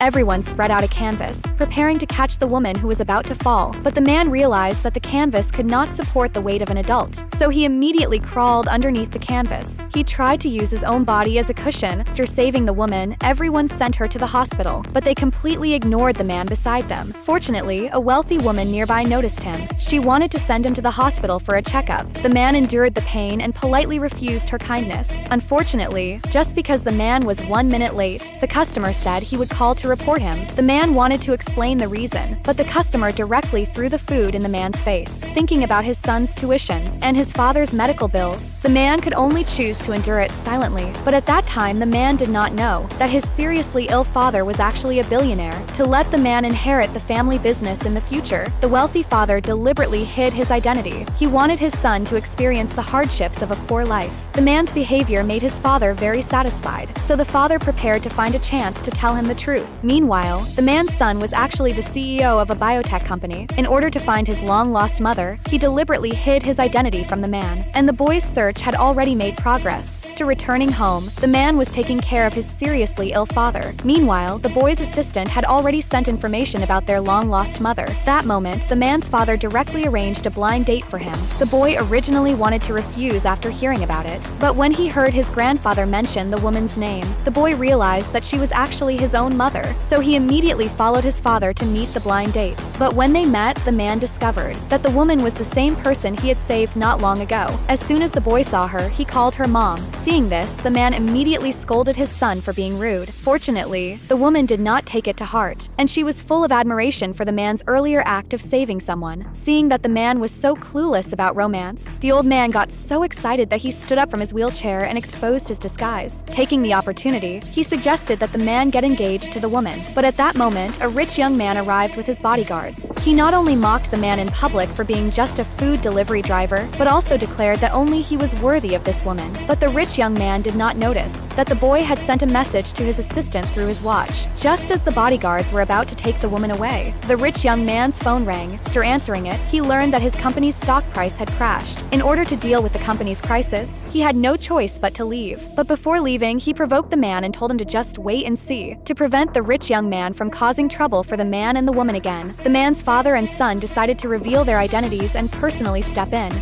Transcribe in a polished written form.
Everyone spread out a canvas, preparing to catch the woman who was about to fall, but the man realized that the canvas could not support the weight of an adult, so he immediately crawled underneath the canvas. He tried to use his own body as a cushion. After saving the woman, everyone sent her to the hospital, but they completely ignored the man beside them. Fortunately, a wealthy woman nearby noticed him. She wanted to send him to the hospital for a checkup. The man endured the pain and politely refused her kindness. Unfortunately, just because the man was 1 minute late, the customer said he would call to report him. The man wanted to explain the reason, but the customer directly threw the food in the man's face. Thinking about his son's tuition and his father's medical bills, the man could only choose to endure it silently. But at that time, the man did not know that his seriously ill father was actually a billionaire. To let the man inherit the family business in the future, the wealthy father deliberately hid his identity. He wanted his son to experience the hardships of a poor life. The man's behavior made his father very satisfied, so the father prepared to find a chance to tell him the truth. Meanwhile, the man's son was actually the CEO of a biotech company. In order to find his long-lost mother, he deliberately hid his identity from the man, and the boy's search had already made progress. After returning home, the man was taking care of his seriously ill father. Meanwhile, the boy's assistant had already sent information about their long-lost mother. That moment, the man's father directly arranged a blind date for him. The boy originally wanted to refuse after hearing about it, but when he heard his grandfather mention the woman's name, the boy realized that she was actually his own mother, so he immediately followed his father to meet the blind date. But when they met, the man discovered that the woman was the same person he had saved not long ago. As soon as the boy saw her, he called her mom. Seeing this, the man immediately scolded his son for being rude. Fortunately, the woman did not take it to heart, and she was full of admiration for the man's earlier act of saving someone. Seeing that the man was so clueless about romance, the old man got so excited that he stood up from his wheelchair and exposed his disguise. Taking the opportunity, he suggested that the man get engaged to the woman. But at that moment, a rich young man arrived with his bodyguards. He not only mocked the man in public for being just a food delivery driver, but also declared that only he was worthy of this woman. But the rich young man did not notice that the boy had sent a message to his assistant through his watch. Just as the bodyguards were about to take the woman away, the rich young man's phone rang. After answering it, he learned that his company's stock price had crashed. In order to deal with the company's crisis, he had no choice but to leave. But before leaving, he provoked the man and told him to just wait and see. To prevent the rich young man from causing trouble for the man and the woman again, the man's father and son decided to reveal their identities and personally step in.